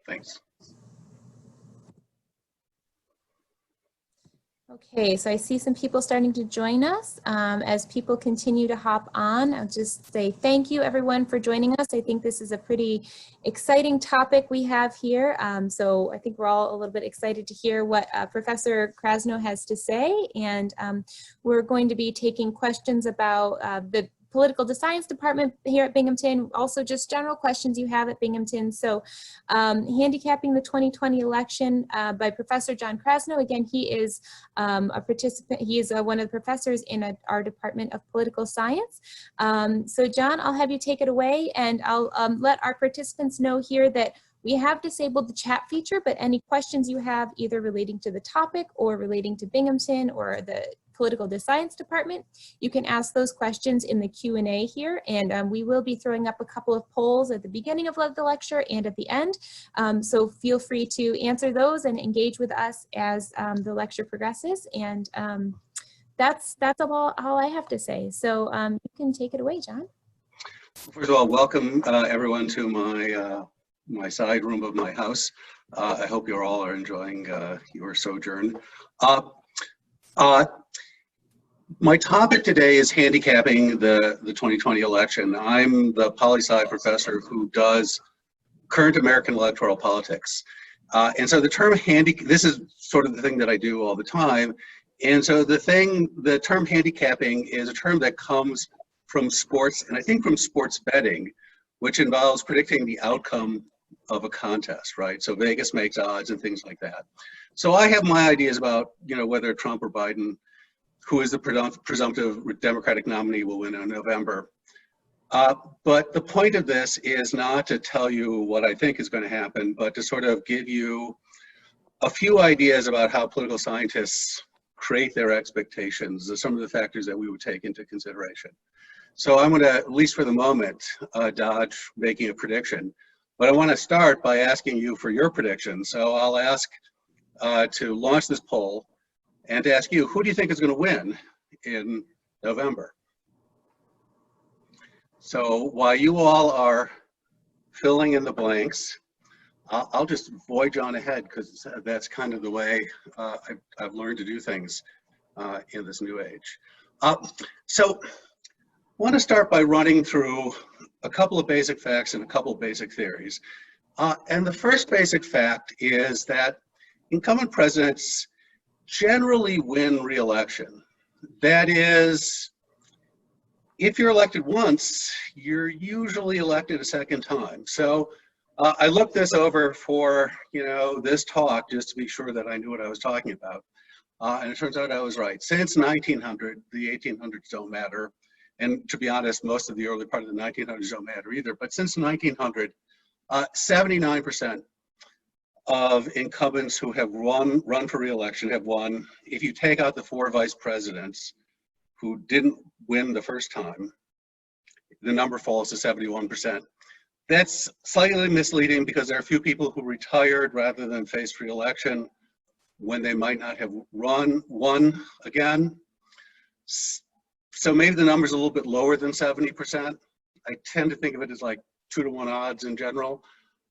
Thanks. Okay, so I see some people starting to join us. As people continue to hop on, I'll just say thank you everyone for joining us. I think this is a pretty exciting topic we have here. So I think we're all a little bit excited to hear what Professor Krasno has to say. And we're going to be taking questions about the political science department here at Binghamton, also just general questions you have at Binghamton. So Handicapping the 2020 election by Professor John Krasno. Again, he is a participant, he is one of the professors in our Department of Political Science. So John, I'll have you take it away, and I'll let our participants know here that we have disabled the chat feature, but any questions you have either relating to the topic or relating to Binghamton or the Political Science Department, you can ask those questions in the Q&A here, and we will be throwing up a couple of polls at the beginning of the lecture and at the end. So feel free to answer those and engage with us as the lecture progresses. And that's all I have to say. So you can take it away, John. First of all, welcome everyone to my side room of my house. I hope you all are enjoying your sojourn. My topic today is handicapping the 2020 election. I'm the poli-sci professor who does current American electoral politics. And so the term this is sort of the thing that I do all the time. And so the term handicapping is a term that comes from sports, and I think from sports betting, which involves predicting the outcome of a contest, right? So Vegas makes odds and things like that. So I have my ideas about, whether Trump or Biden, who is the presumptive Democratic nominee, will win in November. But the point of this is not to tell you what I think is going to happen, but to sort of give you a few ideas about how political scientists create their expectations, some of the factors that we would take into consideration. So I'm going to, at least for the moment, dodge making a prediction. But I want to start by asking you for your prediction. So I'll ask to launch this poll and to ask you, who do you think is going to win in November? So while you all are filling in the blanks, I'll just voyage on ahead, because that's kind of the way I've learned to do things in this new age. So I want to start by running through a couple of basic facts and a couple of basic theories. And the first basic fact is that incumbent presidents generally win re-election. That is, if you're elected once, you're usually elected a second time. So I looked this over for this talk just to be sure that I knew what I was talking about. And it turns out I was right. Since 1900, the 1800s don't matter. And to be honest, most of the early part of the 1900s don't matter either. But since 1900, 79% of incumbents who have run for re-election have won. If you take out the 4 vice presidents who didn't win the first time, the number falls to 71%. That's slightly misleading because there are a few people who retired rather than faced re-election when they might not have won again. So maybe the number's a little bit lower than 70%. I tend to think of it as like 2-to-1 odds in general,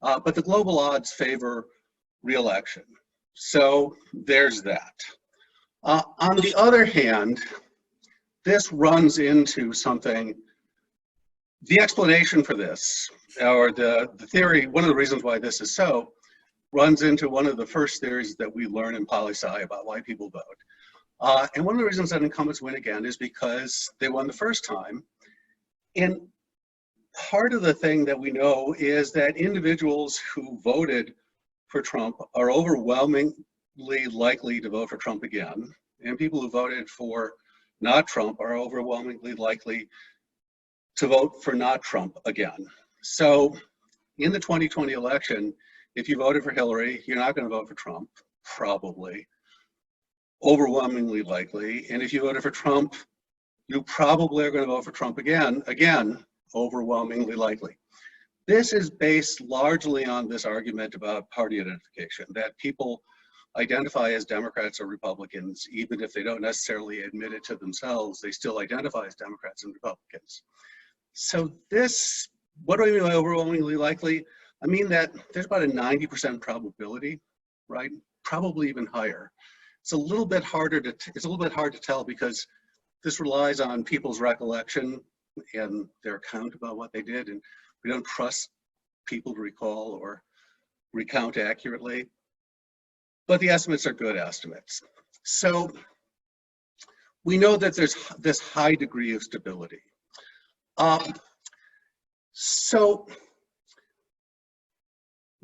but the global odds favor re-election. So there's that. On the other hand, this runs into something, the explanation for this, or the theory, one of the reasons why this is so, runs into one of the first theories that we learn in poli-sci about why people vote. And one of the reasons that incumbents win again is because they won the first time. And part of the thing that we know is that individuals who voted for Trump are overwhelmingly likely to vote for Trump again. And people who voted for not Trump are overwhelmingly likely to vote for not Trump again. So in the 2020 election, if you voted for Hillary, you're not going to vote for Trump, probably. Overwhelmingly likely. And if you voted for Trump, you probably are going to vote for Trump again, overwhelmingly likely. This is based largely on this argument about party identification, that people identify as Democrats or Republicans, even if they don't necessarily admit it to themselves, they still identify as Democrats and Republicans. So this, what do I mean by overwhelmingly likely? I mean that there's about a 90% probability, right? Probably even higher. It's a little bit harder to, it's a little bit hard to tell because this relies on people's recollection and their account about what they did, and we don't trust people to recall or recount accurately. But the estimates are good estimates. So we know that there's this high degree of stability. So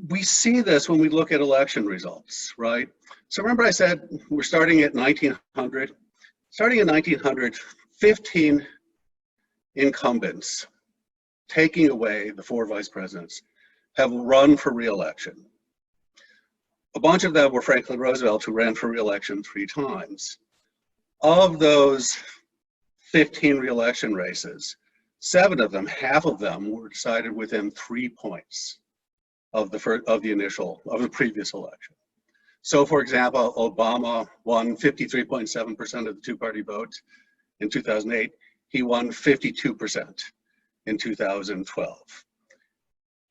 we see this when we look at election results, right? So remember I said we're starting at 1900. Starting in 1900, 15 incumbents, taking away the 4 vice presidents, have run for re-election. A bunch of them were Franklin Roosevelt, who ran for re-election 3 times. Of those 15 re-election races, 7 of them, half of them, were decided within 3 points of the previous election. So, for example, Obama won 53.7% of the 2-party vote in 2008. He won 52% in 2012.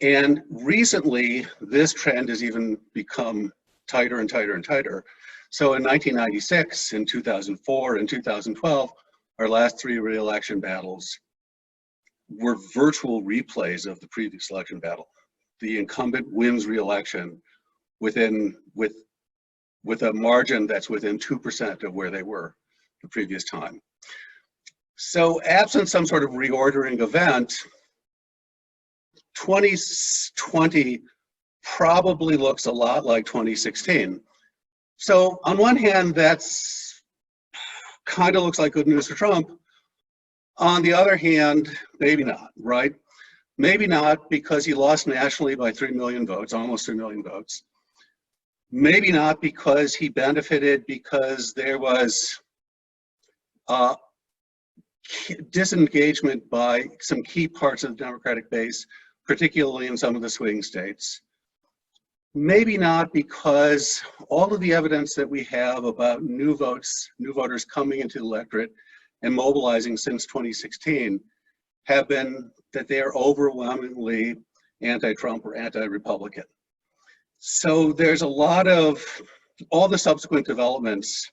And recently, this trend has even become tighter and tighter and tighter. So in 1996, in 2004, and 2012, our last 3 re-election battles were virtual replays of the previous election battle. The incumbent wins re-election with a margin that's within 2% of where they were the previous time. So absent some sort of reordering event, 2020 probably looks a lot like 2016. So on one hand, that's kind of looks like good news for Trump. On the other hand, maybe not, right? Maybe not because he lost nationally by 3 million votes, almost 3 million votes. Maybe not because he benefited because there was disengagement by some key parts of the Democratic base, particularly in some of the swing states. Maybe not because all of the evidence that we have about new voters coming into the electorate and mobilizing since 2016 have been that they are overwhelmingly anti-Trump or anti-Republican. So there's a lot of, all the subsequent developments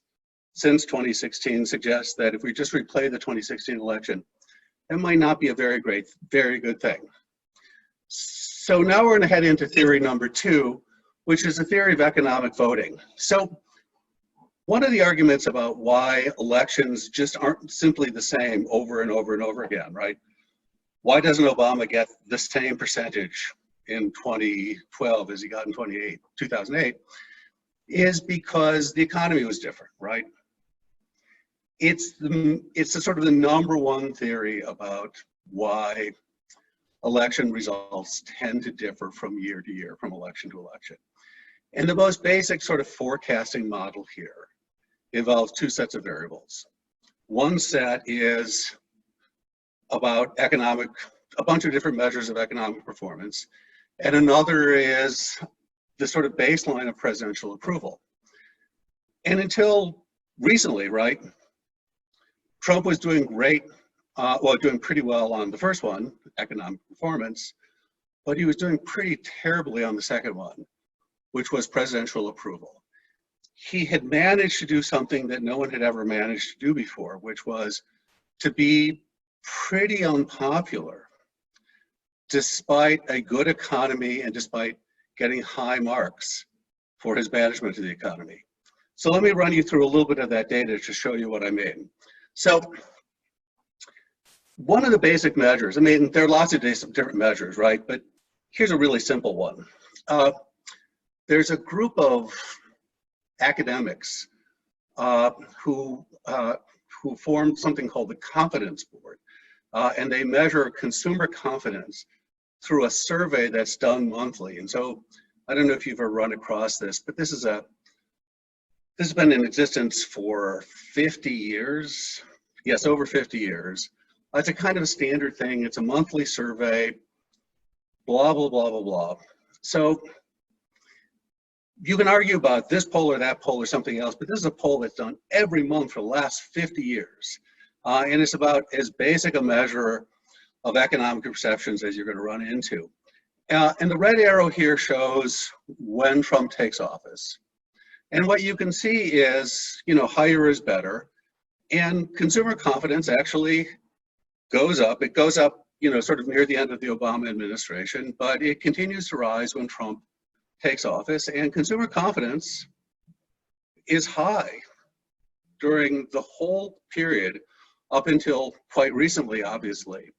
since 2016 suggest that if we just replay the 2016 election, that might not be a very good thing. So now we're going to head into theory number 2, which is the theory of economic voting. So one of the arguments about why elections just aren't simply the same over and over and over again, right? Why doesn't Obama get the same percentage in 2012 as he got in 2008, is because the economy was different, right? It's the sort of the #1 theory about why election results tend to differ from year to year, from election to election. And the most basic sort of forecasting model here involves 2 sets of variables. One set is about a bunch of different measures of economic performance, and another is the sort of baseline of presidential approval. And until recently, right, Trump was doing great, doing pretty well on the first one, economic performance, but he was doing pretty terribly on the second one, which was presidential approval. He had managed to do something that no one had ever managed to do before, which was to be pretty unpopular despite a good economy and despite getting high marks for his management of the economy. So let me run you through a little bit of that data to show you what I mean. So one of the basic measures, I mean, there are lots of different measures, right? But here's a really simple one. There's a group of academics who formed something called the Confidence Board, and they measure consumer confidence through a survey that's done monthly. And so I don't know if you've ever run across this, but this has been in existence for 50 years. Yes, over 50 years. It's a kind of a standard thing. It's a monthly survey, blah, blah, blah, blah, blah. So you can argue about this poll or that poll or something else, but this is a poll that's done every month for the last 50 years. And it's about as basic a measure of economic perceptions as you're going to run into. And the red arrow here shows when Trump takes office. And what you can see is, higher is better. And consumer confidence actually goes up. It goes up, sort of near the end of the Obama administration, but it continues to rise when Trump takes office. And consumer confidence is high during the whole period up until quite recently, obviously,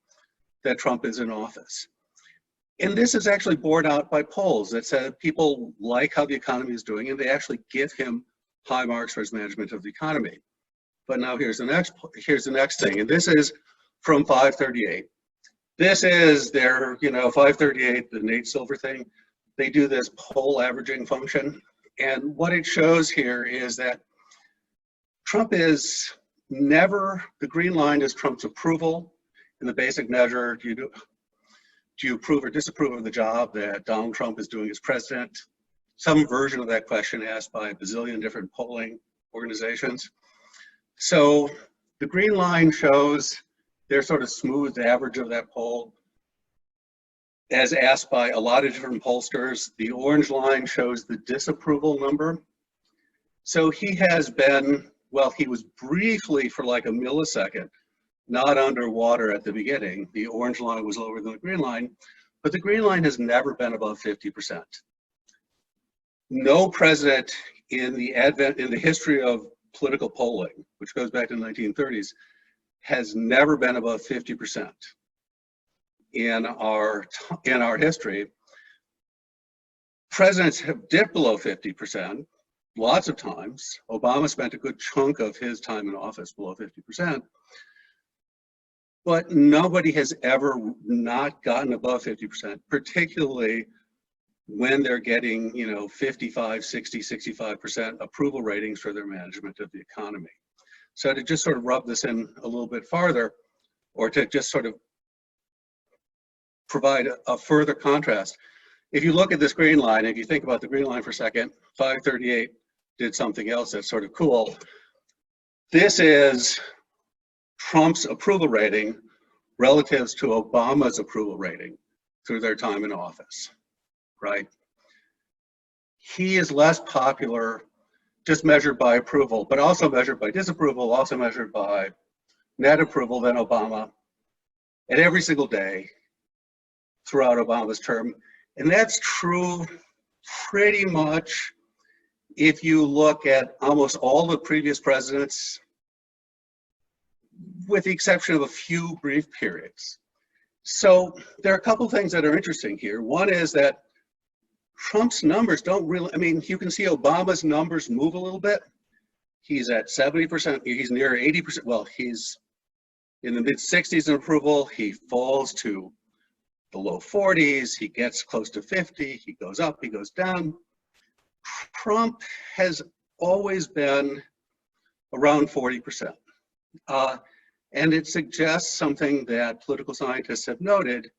that Trump is in office. And this is actually borne out by polls that said people like how the economy is doing, and they actually give him high marks for his management of the economy. But now here's the next thing, and this is from 538. This is their, 538, the Nate Silver thing. They do this poll averaging function, and what it shows here is that Trump is never, the green line is Trump's approval, and the basic measure, do you approve or disapprove of the job that Donald Trump is doing as president? Some version of that question asked by a bazillion different polling organizations. So the green line shows their sort of smooth average of that poll as asked by a lot of different pollsters. The orange line shows the disapproval number. So he has been, well, he was briefly for like a millisecond not underwater at the beginning. The orange line was lower than the green line, but the green line has never been above 50%. No president in the history of political polling, which goes back to the 1930s, has never been above 50% in our history. Presidents have dipped below 50% lots of times. Obama spent a good chunk of his time in office below 50%. But nobody has ever not gotten above 50%, particularly when they're getting, 55, 60, 65% approval ratings for their management of the economy. So to just sort of rub this in a little bit farther, or to just sort of provide a further contrast, if you look at this green line, if you think about the green line for a second, 538 did something else that's sort of cool. This is Trump's approval rating relative to Obama's approval rating through their time in office, right? He is less popular, just measured by approval, but also measured by disapproval, also measured by net approval than Obama at every single day throughout Obama's term. And that's true pretty much if you look at almost all the previous presidents, with the exception of a few brief periods. So there are a couple things that are interesting here. One is that Trump's numbers don't really, you can see Obama's numbers move a little bit. He's at 70%, he's near 80%, well, he's in the mid 60s in approval, he falls to the low 40s, he gets close to 50, he goes up, he goes down. Trump has always been around 40%. And it suggests something that political scientists have noted,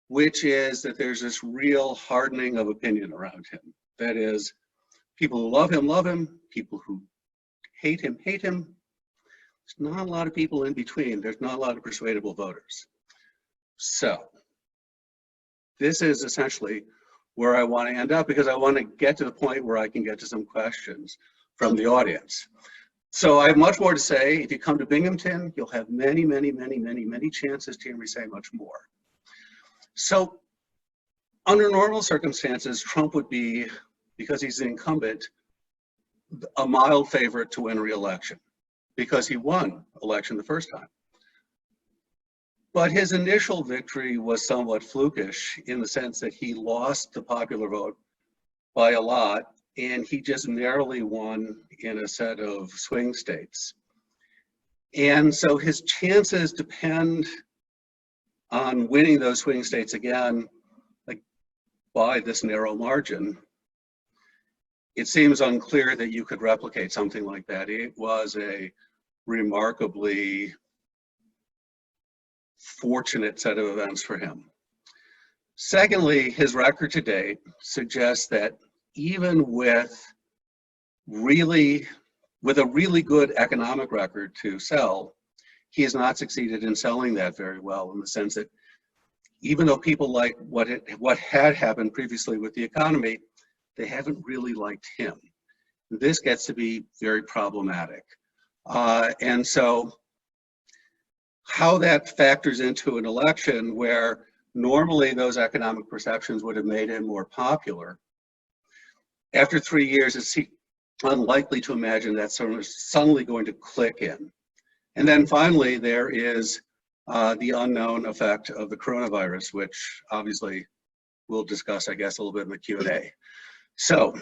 which is that there's this real hardening of opinion around him. That is, people who love him, people who hate him. There's not a lot of people in between. There's not a lot of persuadable voters. So this is essentially where I want to end up, because I want to get to the point where I can get to some questions from the audience. So I have much more to say. If you come to Binghamton, you'll have many, many, many, many, many chances to hear me say much more. So under normal circumstances, Trump would be, because he's the incumbent, a mild favorite to win re-election, because he won election the first time. But his initial victory was somewhat flukish in the sense that he lost the popular vote by a lot, and he just narrowly won in a set of swing states. And so his chances depend on winning those swing states again, like by this narrow margin. It seems unclear that you could replicate something like that. It was a remarkably fortunate set of events for him. Secondly, his record to date suggests that even with a really good economic record to sell, he has not succeeded in selling that very well, in the sense that even though people like what had happened previously with the economy, they haven't really liked him. This gets to be very problematic. And so how that factors into an election where normally those economic perceptions would have made him more popular, after 3 years, it's unlikely to imagine that suddenly going to click in. And then finally, there is the unknown effect of the coronavirus, which obviously we'll discuss, I guess, a little bit in the Q&A. So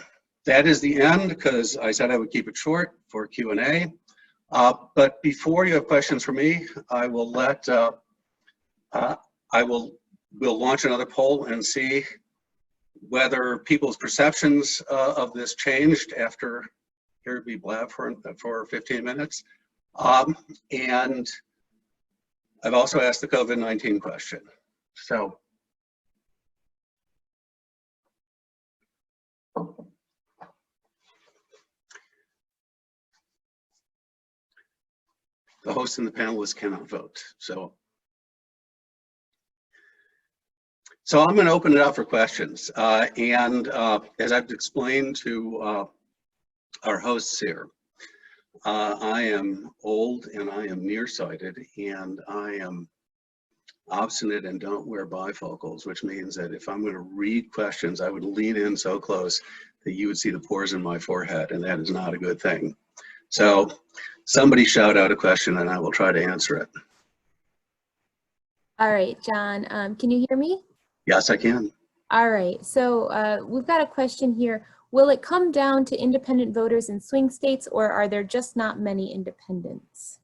that is the end, because I said I would keep it short for Q&A. But before you have questions for me, I will we'll launch another poll and see whether people's perceptions of this changed after hearing me blab for 15 minutes. And I've also asked the COVID-19 question. So. The host and the panelists cannot vote. So I'm going to open it up for questions. As I've explained to our hosts here, I am old and I am nearsighted and I am obstinate and don't wear bifocals, which means that if I'm going to read questions, I would lean in so close that you would see the pores in my forehead, and that is not a good thing. So somebody shout out a question and I will try to answer it. All right, John, can you hear me? Yes, I can. All right, so we've got a question here. Will it come down to independent voters in swing states, or are there just not many independents?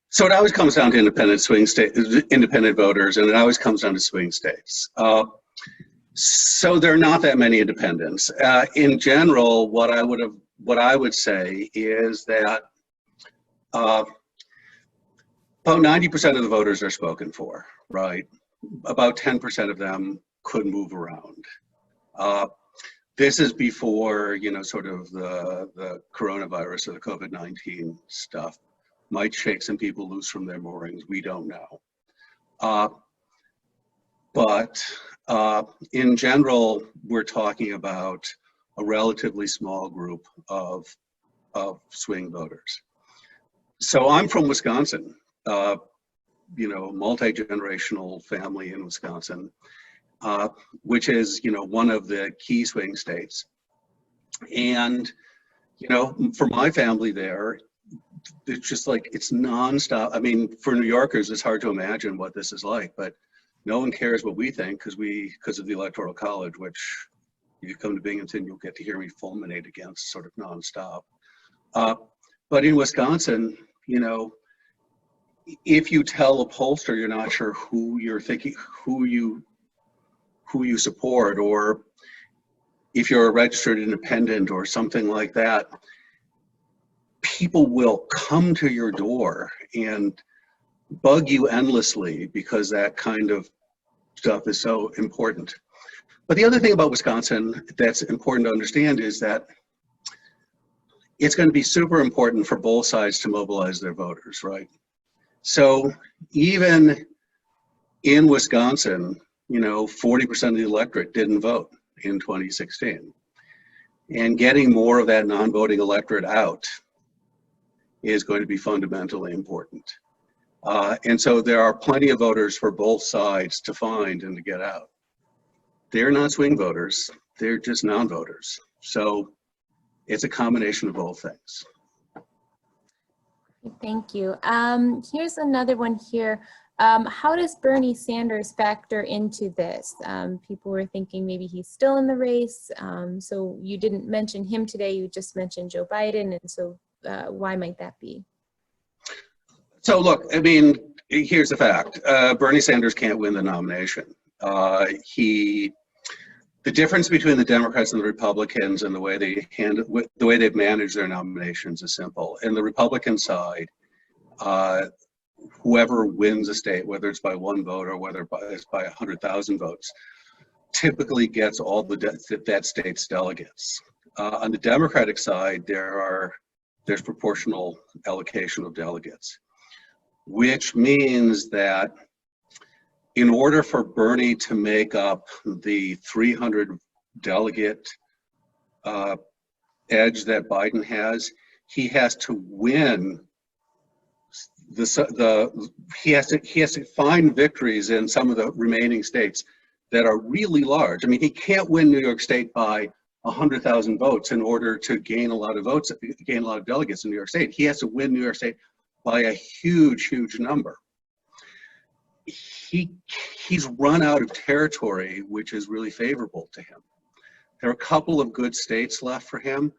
So it always comes down to independent voters, and it always comes down to swing states. So there are not that many independents. In general, what I would say is that about 90% of the voters are spoken for, right? About 10% of them could move around. This is before, you know, sort of the coronavirus or the COVID-19 stuff might shake some people loose from their moorings. We don't know. But in general, we're talking about a relatively small group of swing voters. So I'm from Wisconsin, you know, multi-generational family in Wisconsin, which is, you know, one of the key swing states. And, you know, for my family there, it's just like, it's nonstop. I mean, for New Yorkers, it's hard to imagine what this is like, but no one cares what we think because of the Electoral College, which if you come to Binghamton, you'll get to hear me fulminate against sort of nonstop. But in Wisconsin, you know, if you tell a pollster you're not sure who you're thinking, who you support, or if you're a registered independent or something like that, people will come to your door and bug you endlessly because that kind of stuff is so important. But the other thing about Wisconsin that's important to understand is that it's going to be super important for both sides to mobilize their voters, right? So even in Wisconsin, you know, 40% of the electorate didn't vote in 2016. And getting more of that non-voting electorate out is going to be fundamentally important. And so there are plenty of voters for both sides to find and to get out. They're not swing voters, they're just non-voters. So it's a combination of both things. Thank you. Here's another one here. How does Bernie Sanders factor into this? People were thinking maybe he's still in the race. So you didn't mention him today, you just mentioned Joe Biden. And so why might that be? So look, I mean, here's the fact. Bernie Sanders can't win the nomination. The difference between the Democrats and the Republicans and the way they've managed their nominations is simple. In the Republican side, whoever wins a state, whether it's by one vote or whether it's by 100,000 votes, typically gets all that state's delegates. On the Democratic side, there's proportional allocation of delegates, which means that in order for Bernie to make up the 300 delegate edge that Biden has, he has to win he has to find victories in some of the remaining states that are really large. I mean, he can't win New York State by 100,000 votes in order to gain a lot of votes, gain a lot of delegates in New York State. He has to win New York State by a huge number. He's run out of territory, which is really favorable to him. There are a couple of good states left for him,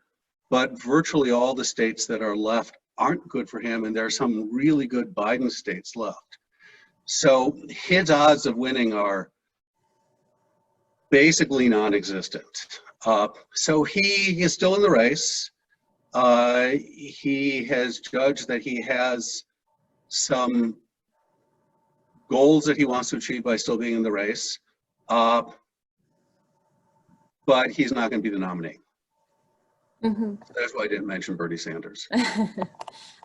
but virtually all the states that are left aren't good for him, and there are some really good Biden states left. So his odds of winning are basically non-existent. So he is still in the race. He has judged that he has some goals that he wants to achieve by still being in the race, but he's not going to be the nominee. Mm-hmm. That's why I didn't mention Bernie Sanders.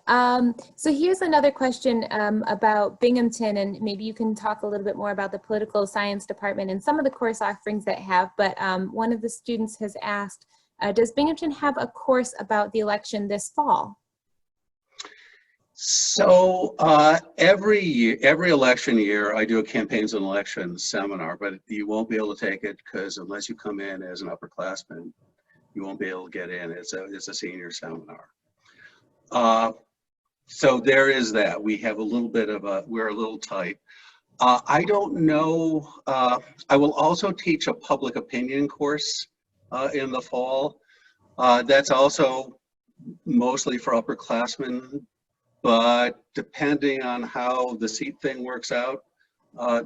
So here's another question about Binghamton, and maybe you can talk a little bit more about the political science department and some of the course offerings that have, but one of the students has asked, does Binghamton have a course about the election this fall? So every election year, I do a campaigns and elections seminar, but you won't be able to take it because unless you come in as an upperclassman, you won't be able to get in. It's a senior seminar. So there is that. We have a little bit of we're a little tight. I don't know. I will also teach a public opinion course in the fall. That's also mostly for upperclassmen, but depending on how the seat thing works out,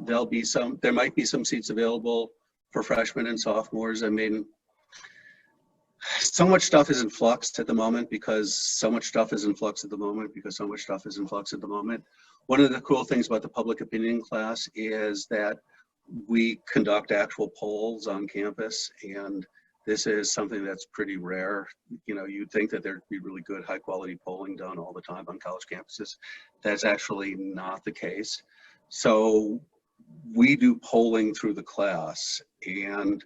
there might be some seats available for freshmen and sophomores. I mean, so much stuff is in flux at the moment because so much stuff is in flux at the moment. One of the cool things about the public opinion class is that we conduct actual polls on campus, and this is something that's pretty rare. You know, you'd think that there'd be really good, high quality polling done all the time on college campuses. That's actually not the case. So we do polling through the class, and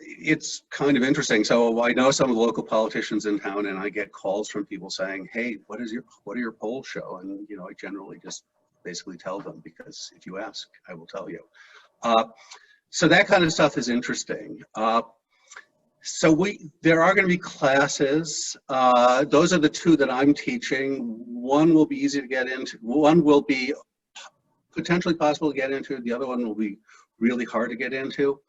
it's kind of interesting. So I know some of the local politicians in town, and I get calls from people saying, "Hey, what do your polls show?" And you know, I generally just basically tell them, because if you ask, I will tell you. So that kind of stuff is interesting. So there are going to be classes. Those are the two that I'm teaching. One will be easy to get into. One will be potentially possible to get into. The other one will be really hard to get into.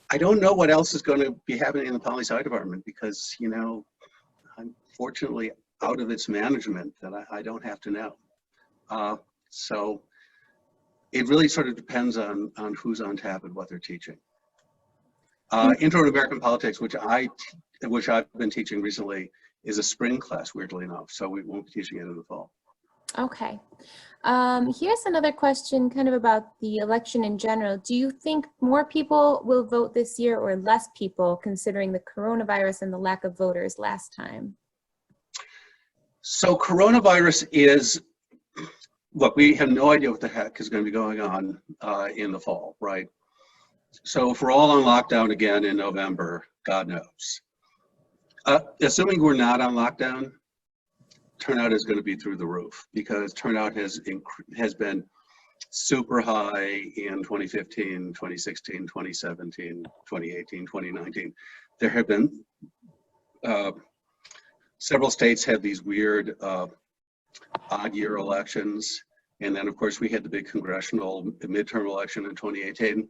I don't know what else is going to be happening in the poli-sci department because, you know, I'm fortunately out of its management that I don't have to know. So it really sort of depends on who's on tap and what they're teaching. Intro to American Politics, which I've been teaching recently, is a spring class, weirdly enough. So we won't be teaching it in the fall. Okay. Here's another question kind of about the election in general. Do you think more people will vote this year or less people, considering the coronavirus and the lack of voters last time? So coronavirus is, look, we have no idea what the heck is going to be going on in the fall, right? So if we're all on lockdown again in November, God knows. Assuming we're not on lockdown, turnout is going to be through the roof because turnout has been super high in 2015, 2016, 2017, 2018, 2019. There have been several states had these weird odd year elections. And then of course we had the big congressional midterm election in 2018.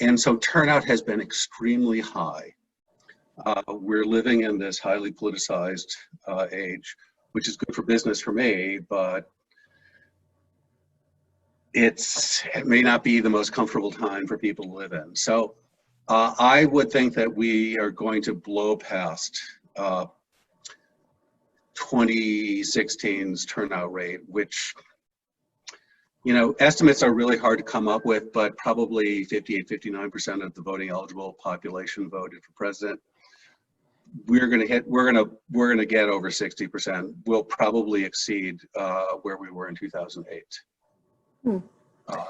And so turnout has been extremely high. We're living in this highly politicized age, which is good for business for me, but it may not be the most comfortable time for people to live in. So I would think that we are going to blow past 2016's turnout rate, which, you know, estimates are really hard to come up with, but probably 58, 59% of the voting eligible population voted for president. We're gonna get over 60%. We'll probably exceed where we were in 2008. Uh,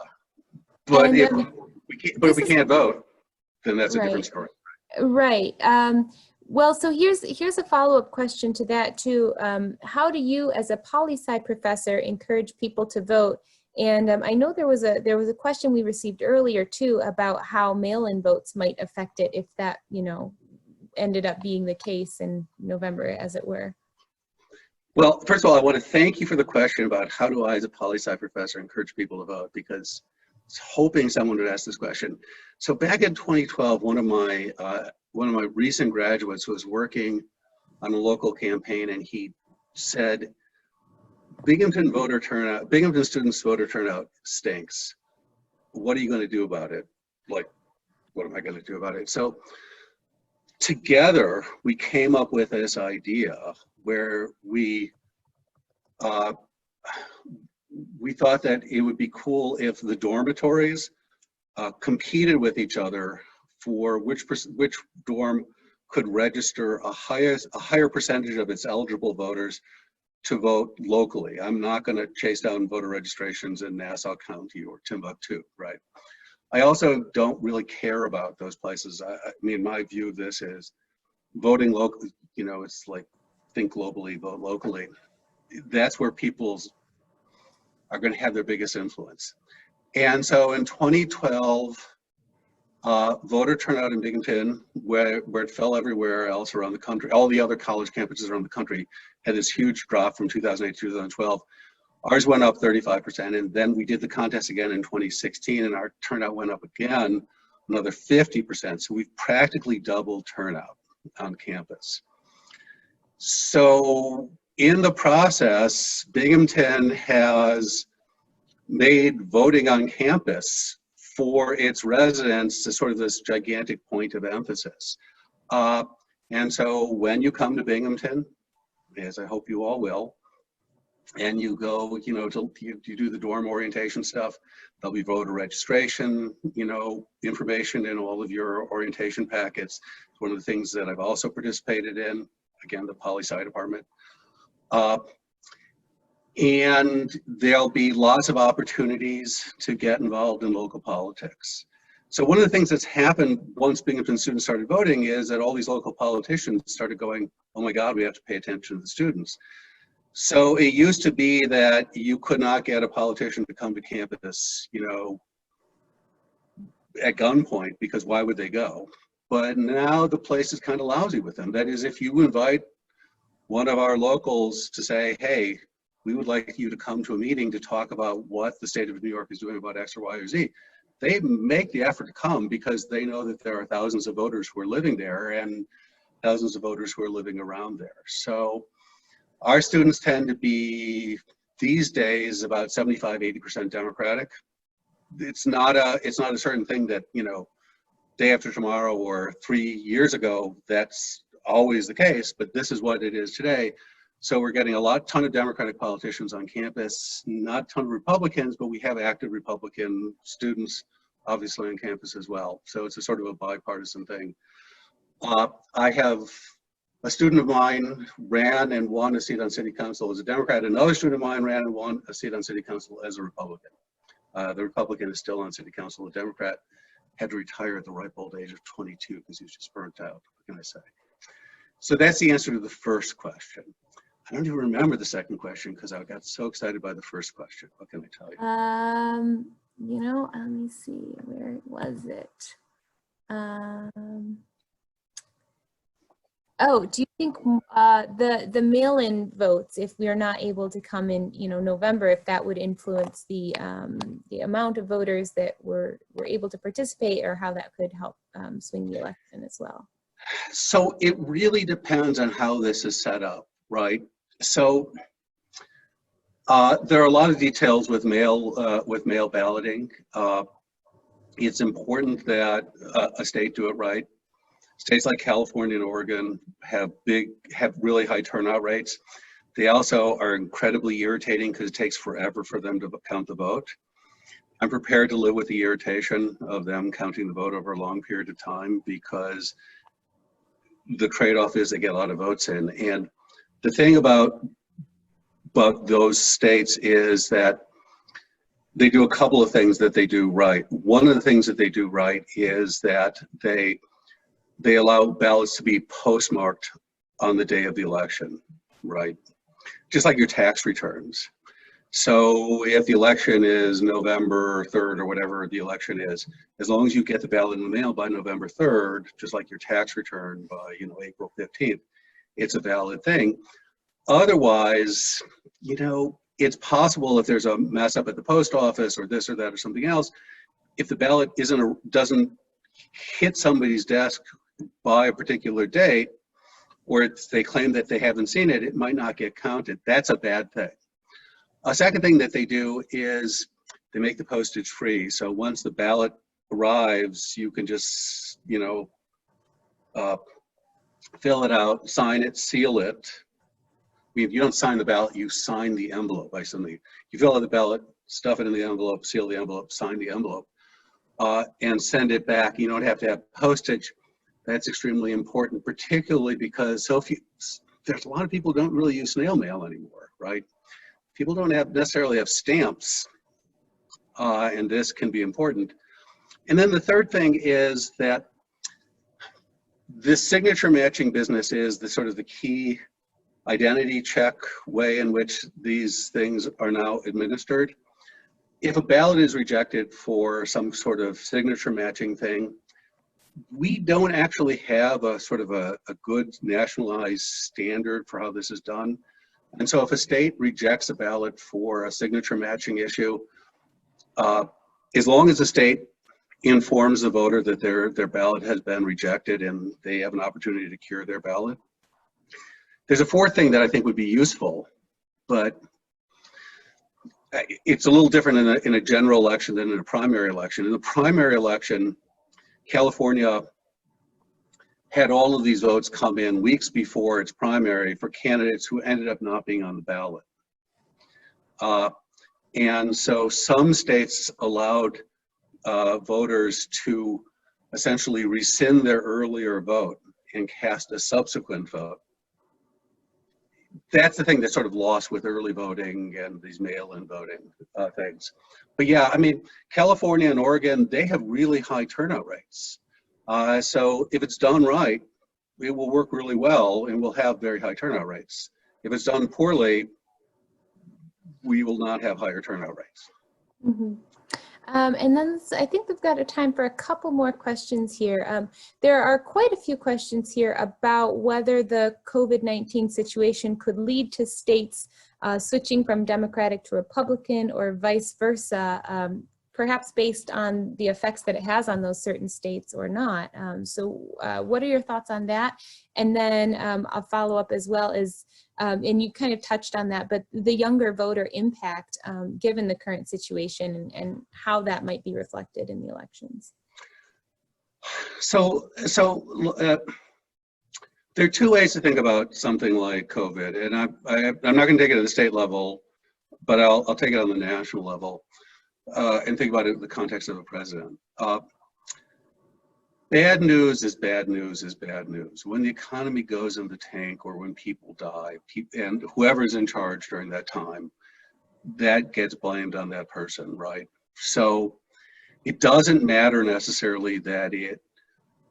but And, if we can't vote, then that's a right. different story. Right. Well, so here's a follow-up question to that too. How do you, as a poli-sci professor, encourage people to vote? And I know there was a question we received earlier too about how mail-in votes might affect it if that, you know, ended up being the case in November, as it were. Well, first of all, I want to thank you for the question about how do I, as a poli-sci professor, encourage people to vote, because I was hoping someone would ask this question. So back in 2012, one of my recent graduates was working on a local campaign, and he said, Binghamton students voter turnout stinks. What are you going to do about it? Like, what am I going to do about it? So together, we came up with this idea where we thought that it would be cool if the dormitories competed with each other for which dorm could register a higher percentage of its eligible voters to vote locally. I'm not going to chase down voter registrations in Nassau County or Timbuktu, right? I also don't really care about those places. I mean, my view of this is voting locally, you know, it's like think globally, vote locally. That's where people's are going to have their biggest influence. And so in 2012, voter turnout in Binghamton, where it fell everywhere else around the country, all the other college campuses around the country had this huge drop from 2008 to 2012. Ours went up 35%, and then we did the contest again in 2016, and our turnout went up again another 50%. So we've practically doubled turnout on campus. So in the process, Binghamton has made voting on campus for its residents to sort of this gigantic point of emphasis. And so when you come to Binghamton, as I hope you all will, and you go, you know, you do the dorm orientation stuff, there'll be voter registration, you know, information in all of your orientation packets. It's one of the things that I've also participated in, again, the poli-sci department. And there'll be lots of opportunities to get involved in local politics. So one of the things that's happened once Binghamton students started voting is that all these local politicians started going, oh my God, we have to pay attention to the students. So it used to be that you could not get a politician to come to campus, you know, at gunpoint, because why would they go? But now the place is kind of lousy with them. That is, if you invite one of our locals to say, hey, we would like you to come to a meeting to talk about what the state of New York is doing about X or Y or Z, they make the effort to come because they know that there are thousands of voters who are living there and thousands of voters who are living around there. So our students tend to be, these days, about 75, 80% Democratic. It's not a certain thing that, you know, day after tomorrow or 3 years ago, that's always the case, but this is what it is today. So we're getting a ton of Democratic politicians on campus, not a ton of Republicans, but we have active Republican students, obviously, on campus as well. So it's a sort of a bipartisan thing. I have a student of mine ran and won a seat on city council as a Democrat. Another student of mine ran and won a seat on city council as a Republican. The Republican is still on city council. The Democrat had to retire at the ripe old age of 22 because he was just burnt out. What can I say? So that's the answer to the first question. I don't even remember the second question because I got so excited by the first question. What can I tell you? You know, let me see, where was it? Oh, do you think the mail-in votes, if we are not able to come in, you know, November, if that would influence the amount of voters that were able to participate, or how that could help swing the election as well? So it really depends on how this is set up, right? So there are a lot of details with mail balloting. It's important that a state do it right. States like California and Oregon have really high turnout rates. They also are incredibly irritating because it takes forever for them to count the vote. I'm prepared to live with the irritation of them counting the vote over a long period of time, because the trade-off is they get a lot of votes in. And the thing about those states is that they do a couple of things that they do right. One of the things that they do right is that they allow ballots to be postmarked on the day of the election, right? Just like your tax returns. So if the election is November 3rd or whatever the election is, as long as you get the ballot in the mail by November 3rd, just like your tax return by, April 15th, it's a valid thing. Otherwise, it's possible if there's a mess up at the post office or this or that or something else, if the ballot doesn't hit somebody's desk by a particular date, or they claim that they haven't seen it, it might not get counted. That's a bad thing. A second thing that they do is they make the postage free. So once the ballot arrives, you can just, fill it out, sign it, seal it. I mean, you don't sign the ballot, you sign the envelope by something. You fill out the ballot, stuff it in the envelope, seal the envelope, sign the envelope, and send it back. You don't have to have postage. That's extremely important, particularly because there's a lot of people who don't really use snail mail anymore, right? People don't necessarily have stamps, and this can be important. And then the third thing is that this signature matching business is the sort of the key identity check way in which these things are now administered. If a ballot is rejected for some sort of signature matching thing, we don't actually have a sort of a good nationalized standard for how this is done. And so if a state rejects a ballot for a signature matching issue, as long as the state informs the voter that their ballot has been rejected and they have an opportunity to cure their ballot. There's a fourth thing that I think would be useful, but it's a little different in a general election than in a primary election. In the primary election, California had all of these votes come in weeks before its primary for candidates who ended up not being on the ballot. And so some states allowed voters to essentially rescind their earlier vote and cast a subsequent vote. That's the thing that's sort of lost with early voting and these mail-in voting things. But yeah, I mean, California and Oregon, they have really high turnout rates. So if it's done right, it will work really well and we'll have very high turnout rates. If it's done poorly, we will not have higher turnout rates. Mm-hmm. And then I think we've got a time for a couple more questions here. There are quite a few questions here about whether the COVID-19 situation could lead to states switching from Democratic to Republican or vice versa, perhaps based on the effects that it has on those certain states or not. So what are your thoughts on that? And then a follow-up as well is, and you kind of touched on that, but the younger voter impact given the current situation and how that might be reflected in the elections. So there are two ways to think about something like COVID, and I'm not going to take it at the state level, but I'll take it on the national level and think about it in the context of a president. Bad news is bad news is bad news. When the economy goes in the tank or when people die, and whoever's in charge during that time, that gets blamed on that person, right? So it doesn't matter necessarily that it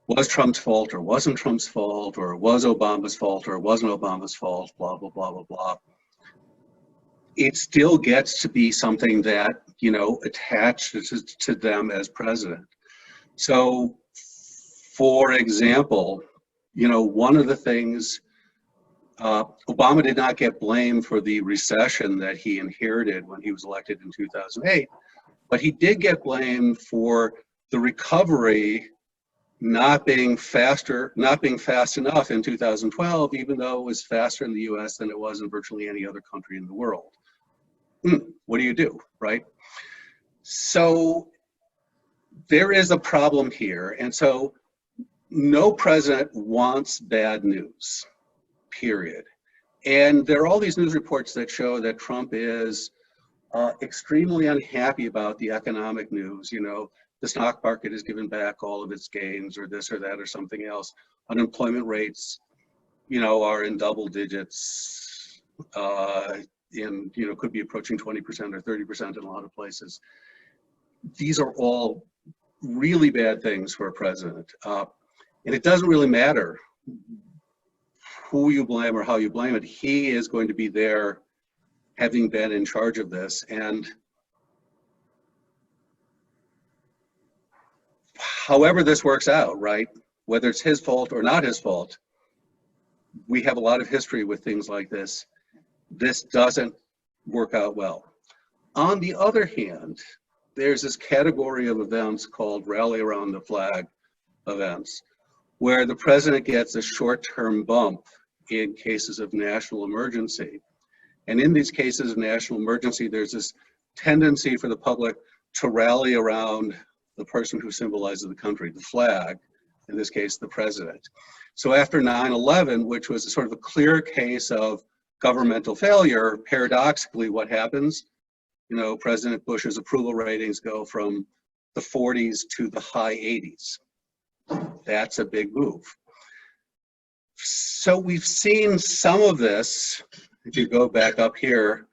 was Trump's fault or wasn't Trump's fault or it was Obama's fault or it wasn't Obama's fault, blah, blah, blah, blah, blah. It still gets to be something that, attached to them as president. So, for example, one of the things, Obama did not get blamed for the recession that he inherited when he was elected in 2008, but he did get blamed for the recovery not being fast enough in 2012, even though it was faster in the US than it was in virtually any other country in the world. What do you do, right? So there is a problem here. And so no president wants bad news, period. And there are all these news reports that show that Trump is extremely unhappy about the economic news. The stock market has given back all of its gains or this or that or something else. Unemployment rates, are in double digits. in, could be approaching 20% or 30% in a lot of places. These are all really bad things for a president. And it doesn't really matter who you blame or how you blame it. He is going to be there having been in charge of this. And however this works out, right, whether it's his fault or not his fault, we have a lot of history with things like this. This doesn't work out well. On the other hand, there's this category of events called rally around the flag events, where the president gets a short-term bump in cases of national emergency. And in these cases of national emergency, there's this tendency for the public to rally around the person who symbolizes the country, the flag, in this case, the president. So after 9/11, which was a sort of a clear case of governmental failure, paradoxically, what happens? President Bush's approval ratings go from the 40s to the high 80s. That's a big move. So we've seen some of this. If you go back up here,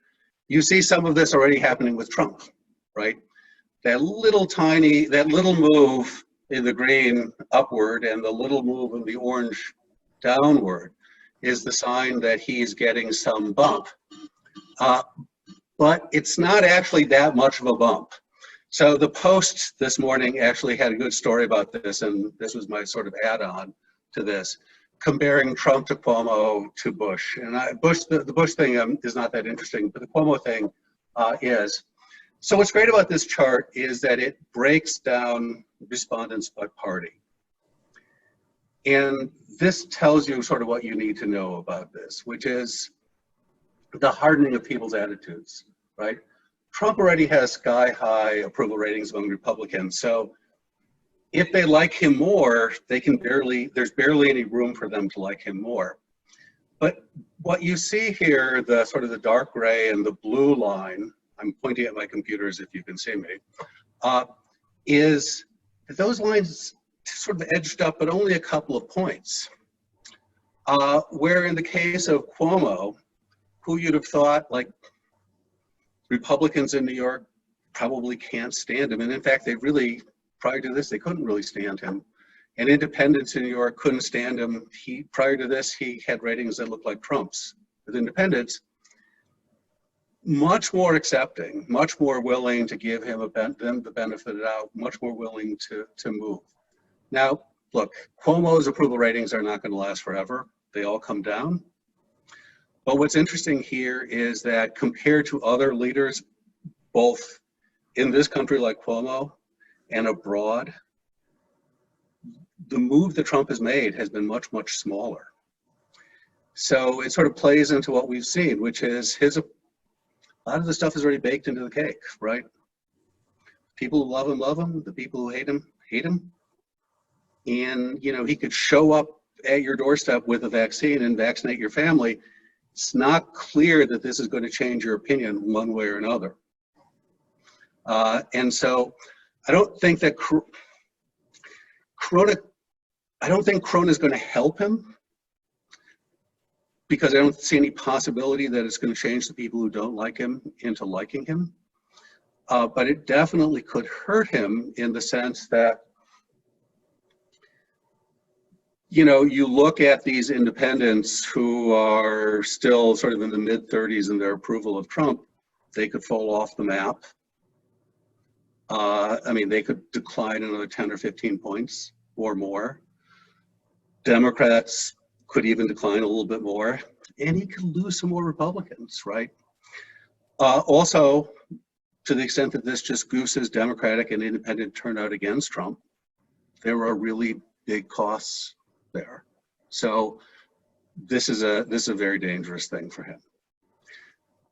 you see some of this already happening with Trump, right? That little move in the green upward and the little move in the orange downward is the sign that he's getting some bump. But it's not actually that much of a bump. So the Post this morning actually had a good story about this, and this was my sort of add-on to this, comparing Trump to Cuomo to Bush. And the Bush thing is not that interesting, but the Cuomo thing is. So what's great about this chart is that it breaks down respondents by party. And this tells you sort of what you need to know about this, which is the hardening of people's attitudes, right? Trump already has sky-high approval ratings among Republicans. So if they like him more, there's barely any room for them to like him more. But what you see here, the sort of the dark gray and the blue line, I'm pointing at my computers if you can see me, is those lines sort of edged up, but only a couple of points. Where in the case of Cuomo, who you'd have thought, like, Republicans in New York probably can't stand him. And in fact, prior to this, they couldn't really stand him. And independents in New York couldn't stand him. Prior to this, he had ratings that looked like Trump's. With independents, much more accepting, much more willing to give him the benefit of the doubt, much more willing to move. Now, look, Cuomo's approval ratings are not going to last forever. They all come down. But what's interesting here is that compared to other leaders, both in this country like Cuomo and abroad, the move that Trump has made has been much, much smaller. So it sort of plays into what we've seen, which is a lot of the stuff is already baked into the cake, right? People who love him. The people who hate him, hate him. And, he could show up at your doorstep with a vaccine and vaccinate your family. It's not clear that this is going to change your opinion one way or another. And so I don't think that Corona is going to help him, because I don't see any possibility that it's going to change the people who don't like him into liking him. But it definitely could hurt him in the sense that, you look at these independents who are still sort of in the mid-30s in their approval of Trump, they could fall off the map. They could decline another 10 or 15 points or more. Democrats could even decline a little bit more, and he could lose some more Republicans, right? Also, to the extent that this just gooses Democratic and independent turnout against Trump, there are really big costs there. So this is a very dangerous thing for him.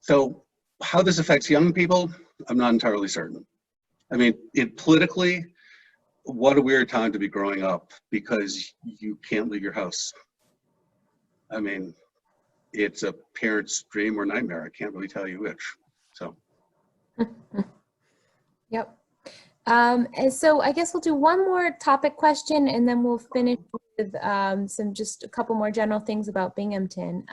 So how this affects young people, I'm not entirely certain. Politically, what a weird time to be growing up because you can't leave your house. It's a parent's dream or nightmare. I can't really tell you which. So. Yep. And so I guess we'll do one more topic question and then we'll finish with just a couple more general things about Binghamton.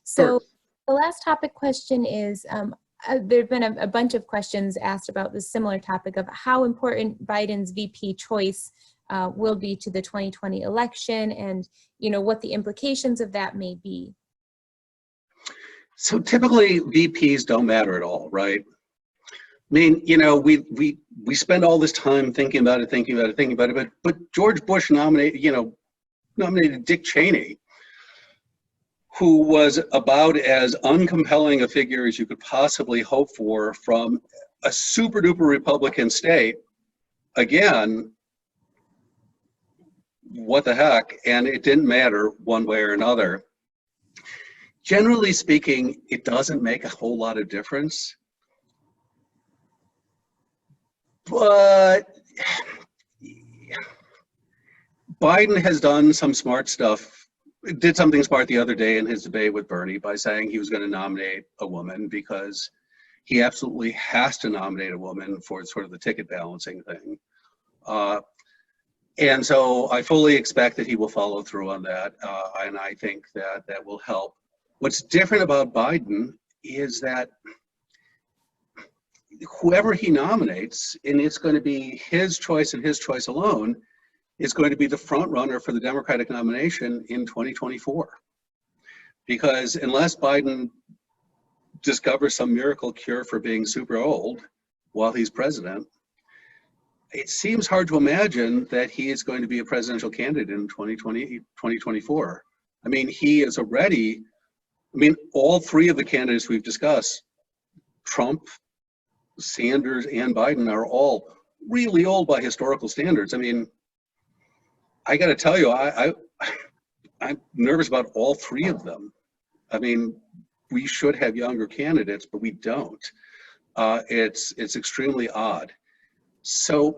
Sure. The last topic question is, there have been a bunch of questions asked about this similar topic of how important Biden's VP choice will be to the 2020 election, and what the implications of that may be. So typically VPs don't matter at all, right? I mean, we spend all this time thinking about it, but George Bush nominated Dick Cheney, who was about as uncompelling a figure as you could possibly hope for from a super duper Republican state. Again, what the heck? And it didn't matter one way or another. Generally speaking, it doesn't make a whole lot of difference. But Biden has done some smart stuff, did something smart the other day in his debate with Bernie by saying he was going to nominate a woman because he absolutely has to nominate a woman for sort of the ticket balancing thing. And so I fully expect that he will follow through on that, and I think that that will help. What's different about Biden is that whoever he nominates, and it's going to be his choice and his choice alone, is going to be the front runner for the Democratic nomination in 2024. Because unless Biden discovers some miracle cure for being super old while he's president, it seems hard to imagine that he is going to be a presidential candidate in 2024. I mean, he is already, all three of the candidates we've discussed, Trump, Sanders, and Biden, are all really old by historical standards. I mean, I got to tell you, I'm nervous about all three of them. I mean, we should have younger candidates, but we don't. It's extremely odd. So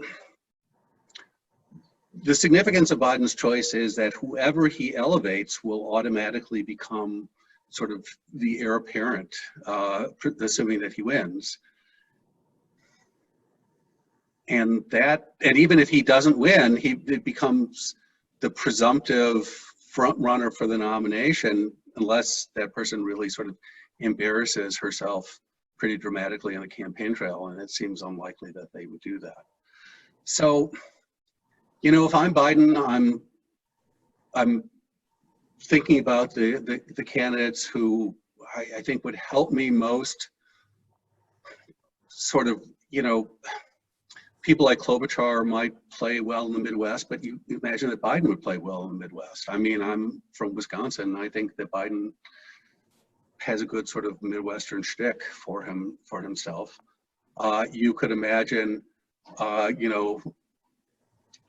the significance of Biden's choice is that whoever he elevates will automatically become sort of the heir apparent, assuming that he wins. And even if he doesn't win, it becomes the presumptive front runner for the nomination, unless that person really sort of embarrasses herself pretty dramatically on the campaign trail, and it seems unlikely that they would do that. So, if I'm Biden, I'm thinking about the candidates who I think would help me most. Sort of, people like Klobuchar might play well in the Midwest, but you imagine that Biden would play well in the Midwest. I mean, I'm from Wisconsin. I think that Biden has a good sort of Midwestern shtick for himself. You could imagine,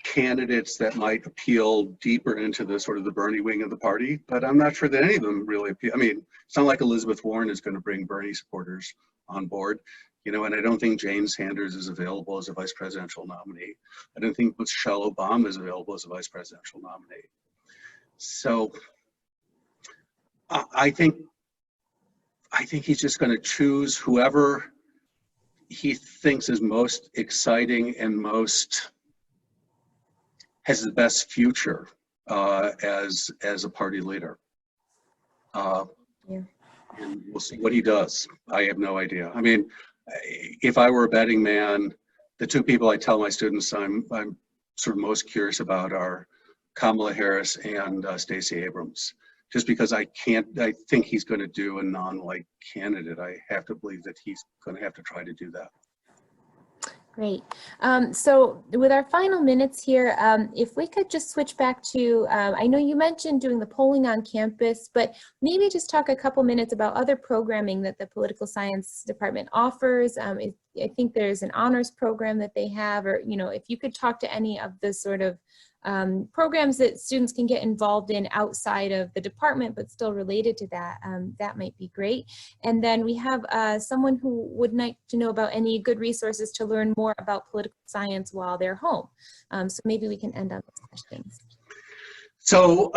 candidates that might appeal deeper into the sort of the Bernie wing of the party, but I'm not sure that any of them really appeal. I mean, it's not like Elizabeth Warren is going to bring Bernie supporters on board, and I don't think Jane Sanders is available as a vice presidential nominee. I don't think Michelle Obama is available as a vice presidential nominee. So I think he's just going to choose whoever he thinks is most exciting and most has the best future as a party leader. Yeah. And we'll see what he does. I have no idea. I mean, if I were a betting man, the two people I tell my students I'm sort of most curious about are Kamala Harris and Stacey Abrams. Just because I think he's going to do a non-white candidate. I have to believe that he's going to have to try to do that. Great. So with our final minutes here, if we could just switch back to, I know you mentioned doing the polling on campus, but maybe just talk a couple minutes about other programming that the political science department offers. I think there's an honors program that they have, or, if you could talk to any of the sort of programs that students can get involved in outside of the department, but still related to that, that might be great. And then we have someone who would like to know about any good resources to learn more about political science while they're home. So maybe we can end on those questions. So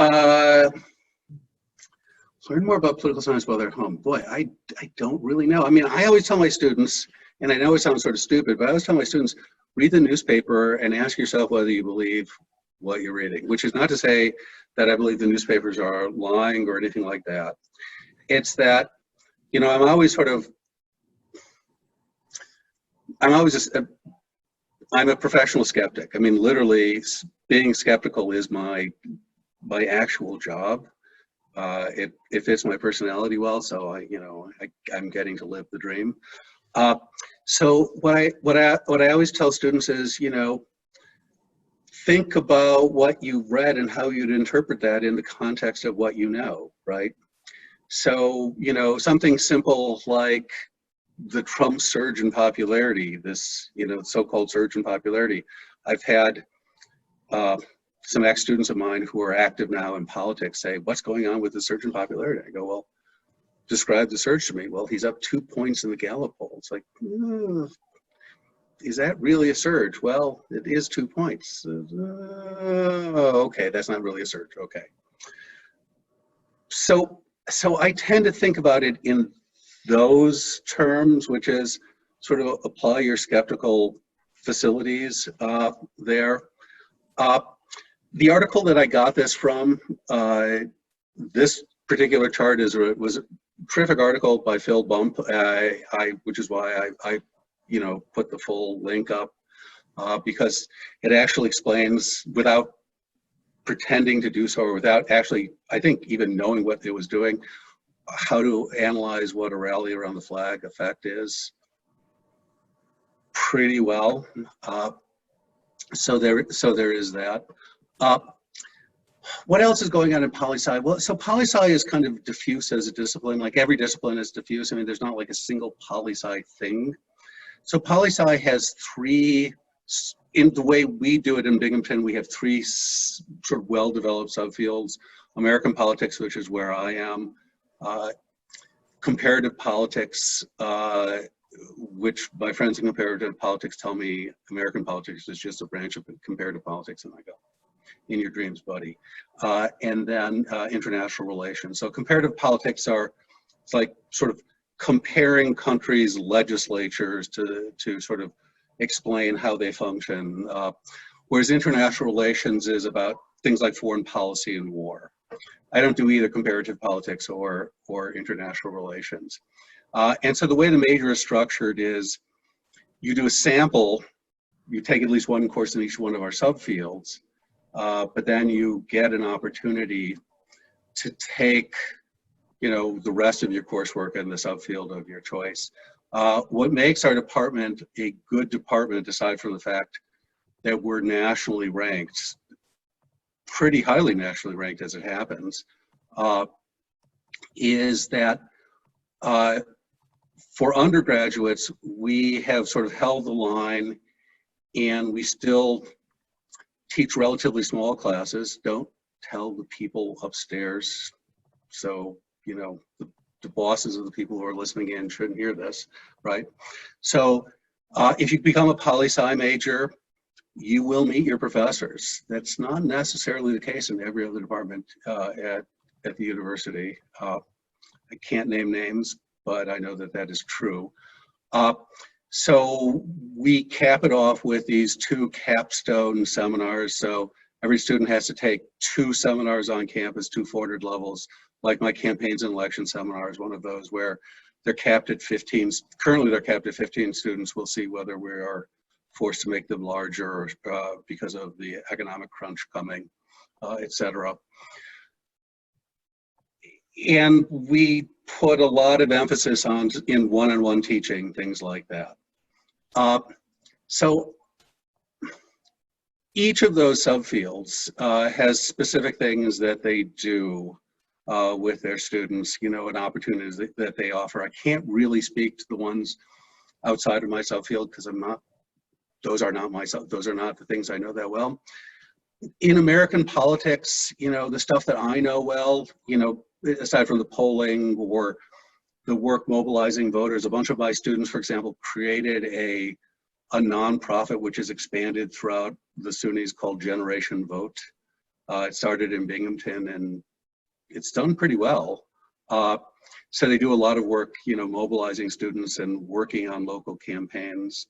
learn more about political science while they're home. Boy, I don't really know. I mean, I always tell my students, and I know it sounds sort of stupid, but I always tell my students, read the newspaper and ask yourself whether you believe what you're reading, which is not to say that I believe the newspapers are lying or anything like that. It's that you know, I'm always sort of, I'm a professional skeptic. I mean, literally, being skeptical is my actual job. It fits my personality well, so I'm getting to live the dream. So what I always tell students is, you know, think about what you've read and how you'd interpret that in the context of what you know, right? So, you know, something simple like the Trump surge in popularity, this, you know, so-called surge in popularity. I've had some ex-students of mine who are active now in politics say, what's going on with the surge in popularity? I go, well, describe the surge to me. Well, he's up 2 points in the Gallup poll. It's like, is that really a surge? Well, it is 2 points. Okay, that's not really a surge. Okay. So I tend to think about it in those terms, which is sort of apply your skeptical facilities there. The article that I got this from, this particular chart was a terrific article by Phil Bump, which is why I you know, put the full link up, because it actually explains, without pretending to do so, or without actually, I think, even knowing what it was doing, how to analyze what a rally around the flag effect is pretty well. So there is that. What else is going on in poli-sci? Well, so poli-sci is kind of diffuse as a discipline. Like every discipline is diffuse. I mean, there's not like a single poli-sci thing. So poli-sci has three, in the way we do it in Binghamton, we have three sort of well-developed subfields. American politics, which is where I am. Comparative politics, which my friends in comparative politics tell me American politics is just a branch of comparative politics, and I go, in your dreams, buddy. And then international relations. So comparative politics it's like sort of comparing countries' legislatures to sort of explain how they function. Whereas international relations is about things like foreign policy and war. I don't do either comparative politics or international relations. And so the way the major is structured is you do a sample, you take at least one course in each one of our subfields, but then you get an opportunity to take, you know, the rest of your coursework in the subfield of your choice. What makes our department a good department, aside from the fact that we're nationally ranked, pretty highly nationally ranked as it happens, is that for undergraduates, we have sort of held the line, and we still teach relatively small classes. Don't tell the people upstairs. So, you know, the bosses of the people who are listening in shouldn't hear this, right? So if you become a poli-sci major, you will meet your professors. That's not necessarily the case in every other department at the university. I can't name names, but I know that that is true. So we cap it off with these 2 capstone seminars. So every student has to take 2 seminars on campus, 2 400 levels, like my campaigns and election seminar is one of those where they're capped at 15, currently they're capped at 15 students. We'll see whether we are forced to make them larger because of the economic crunch coming, et cetera. And we put a lot of emphasis on in one-on-one teaching, things like that. So each of those subfields has specific things that they do with their students, you know, and opportunities that they offer. I can't really speak to the ones outside of my subfield because those are not the things I know that well. In American politics, you know, the stuff that I know well, you know, aside from the polling or the work mobilizing voters, a bunch of my students, for example, created a nonprofit which is expanded throughout the SUNYs called Generation Vote. It started in Binghamton and it's done pretty well. So they do a lot of work, you know, mobilizing students and working on local campaigns.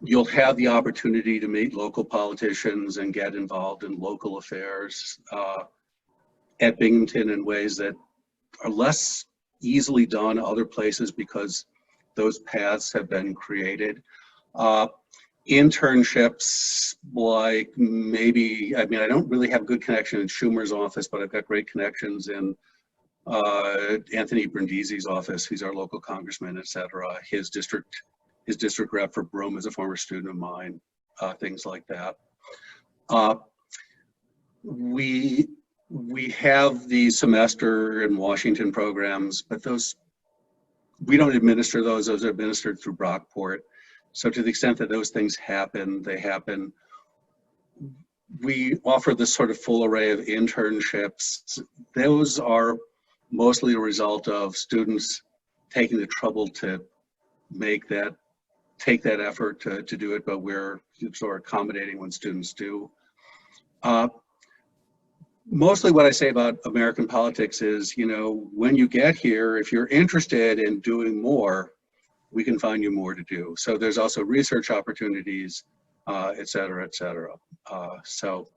You'll have the opportunity to meet local politicians and get involved in local affairs at Binghamton in ways that less easily done other places because those paths have been created. Internships, like maybe, I mean, I don't really have good connection in Schumer's office, but I've got great connections in Anthony Brindisi's office. He's our local congressman, et cetera. His district rep for Broome is a former student of mine, things like that. We have the semester and Washington programs, but those, we don't administer those. Those are administered through Brockport. So to the extent that those things happen, they happen. We offer this sort of full array of internships. Those are mostly a result of students taking the trouble to take that effort to do it, but we're sort of accommodating when students do. Mostly what I say about American politics is, you know, when you get here, if you're interested in doing more, we can find you more to do. So there's also research opportunities, et cetera, et cetera. So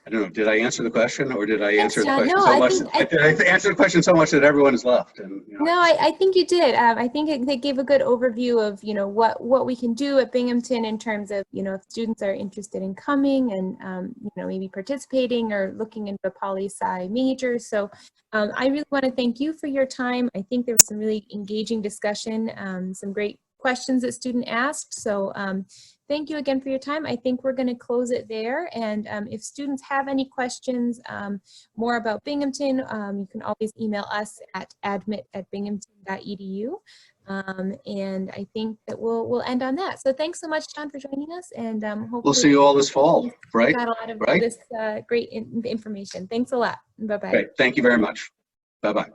I don't know, did I answer the question, or did I answer the question so much? Did I answer the question so much that everyone is left? And, you know, no, I think you did. I think they gave a good overview of, you know, what we can do at Binghamton in terms of, you know, if students are interested in coming and, you know, maybe participating or looking into a poli-sci major. So I really want to thank you for your time. I think there was some really engaging discussion, some great questions that students asked. So thank you again for your time. I think we're going to close it there. And if students have any questions more about Binghamton, you can always email us at admit@binghamton.edu. And I think that we'll end on that. So thanks so much, John, for joining us. And hopefully we'll see you all this fall, right? Got a lot of this great information. Thanks a lot. Bye-bye. Great. Thank you very much. Bye-bye.